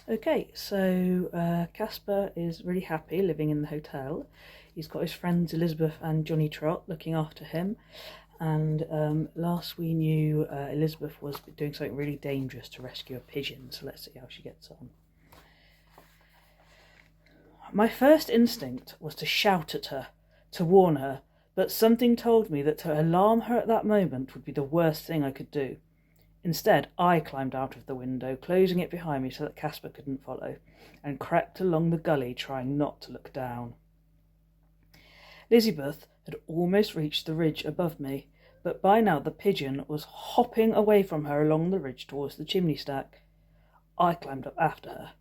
Okay, so Kaspar is really happy living in the hotel. He's got his friends Elizabeth and Johnny Trot looking after him. And last we knew, Elizabeth was doing something really dangerous to rescue a pigeon, so let's see how she gets on. My first instinct was to shout at her, to warn her, but something told me that to alarm her at that moment would be the worst thing I could do. Instead, I climbed out of the window, closing it behind me so that Kaspar couldn't follow, and crept along the gully, trying not to look down. Elizabeth had almost reached the ridge above me, but by now the pigeon was hopping away from her along the ridge towards the chimney stack. I climbed up after her.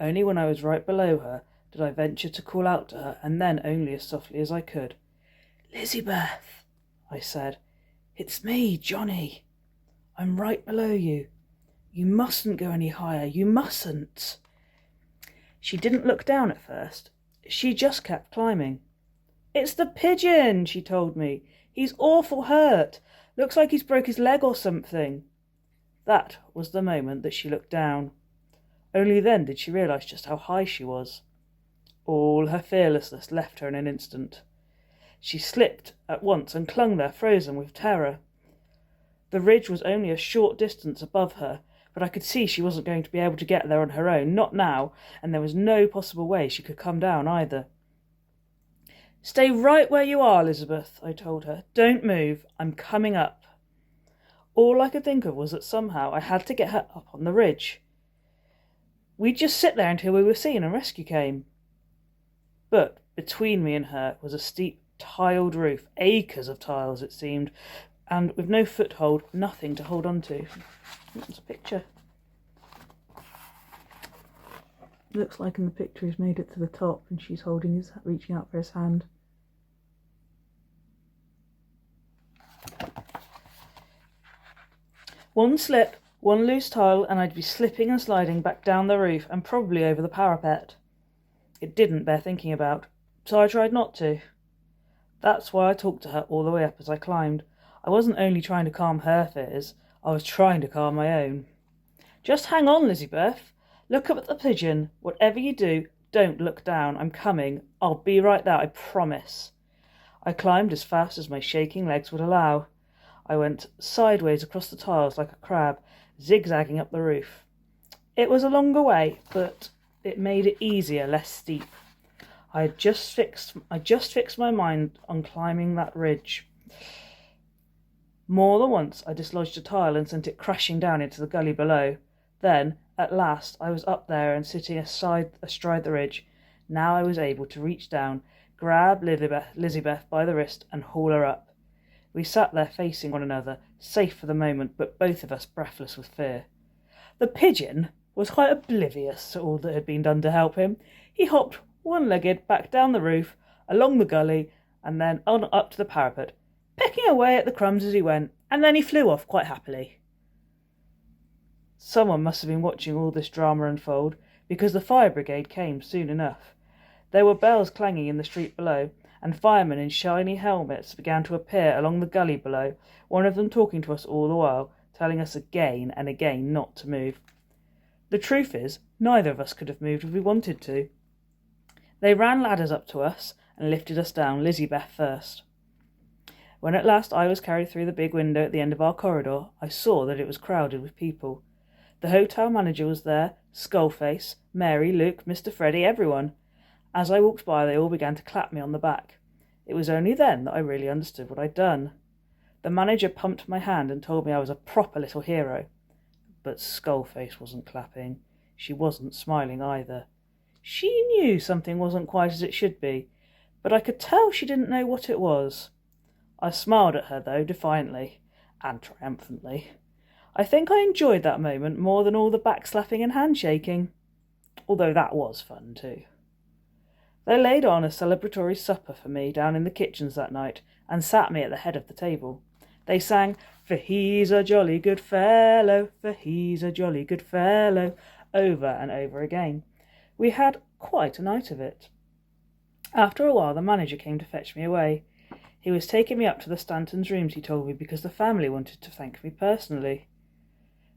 Only when I was right below her did I venture to call out to her, and then only as softly as I could. "Elizabeth," I said. "It's me, Johnny. I'm right below you. You mustn't go any higher. You mustn't." She didn't look down at first. She just kept climbing. "It's the pigeon," she told me. "He's awful hurt. Looks like he's broke his leg or something." That was the moment that she looked down. Only then did she realise just how high she was. All her fearlessness left her in an instant. She slipped at once and clung there, frozen with terror. The ridge was only a short distance above her, but I could see she wasn't going to be able to get there on her own, not now, and there was no possible way she could come down either. "Stay right where you are, Elizabeth," I told her. "Don't move. I'm coming up." All I could think of was that somehow I had to get her up on the ridge. We'd just sit there until we were seen and rescue came. But between me and her was a steep, tiled roof, acres of tiles it seemed, and with no foothold, nothing to hold on to. That's a picture. Looks like in the picture he's made it to the top and she's reaching out for his hand. One slip, one loose tile, and I'd be slipping and sliding back down the roof and probably over the parapet. It didn't bear thinking about, so I tried not to. That's why I talked to her all the way up as I climbed. I wasn't only trying to calm her fears, I was trying to calm my own. "Just hang on, Elizabeth. Look up at the pigeon. Whatever you do, don't look down. I'm coming. I'll be right there, I promise." I climbed as fast as my shaking legs would allow. I went sideways across the tiles like a crab, zigzagging up the roof. It was a longer way, but it made it easier, less steep. I just fixed my mind on climbing that ridge. More than once I dislodged a tile and sent it crashing down into the gully below. Then, at last, I was up there and sitting astride the ridge. Now I was able to reach down, grab Lizzie-Beth by the wrist and haul her up. We sat there facing one another, safe for the moment, but both of us breathless with fear. The pigeon was quite oblivious to all that had been done to help him. He hopped one-legged back down the roof, along the gully, and then on up to the parapet, pecking away at the crumbs as he went, and then he flew off quite happily. Someone must have been watching all this drama unfold, because the fire brigade came soon enough. There were bells clanging in the street below, and firemen in shiny helmets began to appear along the gully below, one of them talking to us all the while, telling us again and again not to move. The truth is, neither of us could have moved if we wanted to. They ran ladders up to us and lifted us down, Lizzie-Beth first. When at last I was carried through the big window at the end of our corridor, I saw that it was crowded with people. The hotel manager was there, Skullface, Mary, Luke, Mr. Freddy, everyone. As I walked by, they all began to clap me on the back. It was only then that I really understood what I'd done. The manager pumped my hand and told me I was a proper little hero. But Skullface wasn't clapping. She wasn't smiling either. She knew something wasn't quite as it should be, but I could tell she didn't know what it was. I smiled at her, though, defiantly and triumphantly. I think I enjoyed that moment more than all the backslapping and handshaking, although that was fun too. They laid on a celebratory supper for me down in the kitchens that night and sat me at the head of the table. They sang, "For he's a jolly good fellow, for he's a jolly good fellow," over and over again. We had quite a night of it. After a while the manager came to fetch me away. He was taking me up to the Stantons' rooms, he told me, because the family wanted to thank me personally.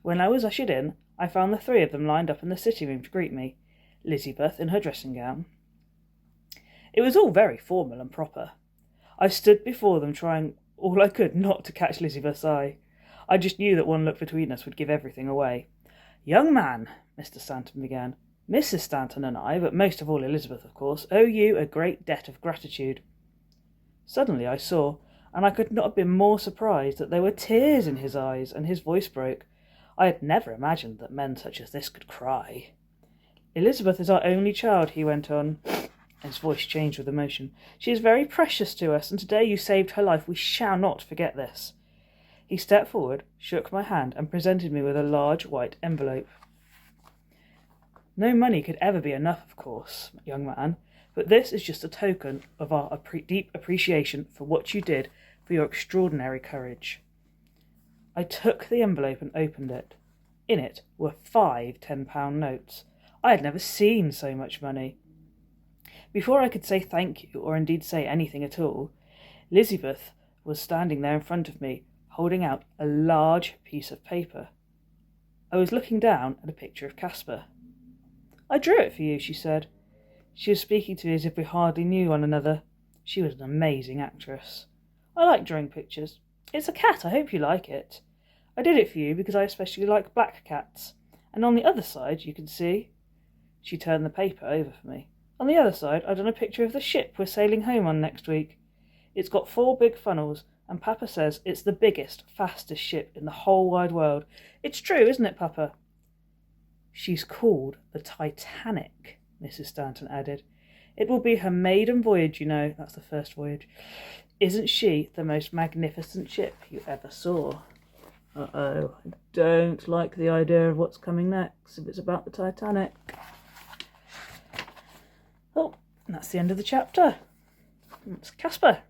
When I was ushered in, I found the three of them lined up in the sitting room to greet me, Lizzie-Beth in her dressing gown. It was all very formal and proper. I stood before them trying all I could not to catch Lizzie-Beth's eye. I just knew that one look between us would give everything away. "Young man," Mr. Stanton began, "Mrs. Stanton and I, but most of all Elizabeth, of course, owe you a great debt of gratitude." Suddenly I saw, and I could not have been more surprised, that there were tears in his eyes, and his voice broke. I had never imagined that men such as this could cry. "Elizabeth is our only child," he went on. His voice changed with emotion. "She is very precious to us, and today you saved her life. We shall not forget this." He stepped forward, shook my hand, and presented me with a large white envelope. "No money could ever be enough, of course, young man, but this is just a token of our deep appreciation for what you did, for your extraordinary courage." I took the envelope and opened it. In it were 5 £10 notes. I had never seen so much money. Before I could say thank you, or indeed say anything at all, Lizzie-Beth was standing there in front of me, holding out a large piece of paper. I was looking down at a picture of Kaspar. "I drew it for you," she said. She was speaking to me as if we hardly knew one another. She was an amazing actress. "I like drawing pictures. It's a cat. I hope you like it. I did it for you because I especially like black cats. And on the other side, you can see..." She turned the paper over for me. "On the other side, I've done a picture of the ship we're sailing home on next week. It's got 4 big funnels, and Papa says it's the biggest, fastest ship in the whole wide world. It's true, isn't it, Papa?" "She's called the Titanic," Mrs. Stanton added. "It will be her maiden voyage, you know. That's the first voyage. Isn't she the most magnificent ship you ever saw?" Uh-oh, I don't like the idea of what's coming next if it's about the Titanic. Oh, and that's the end of the chapter. It's Kaspar.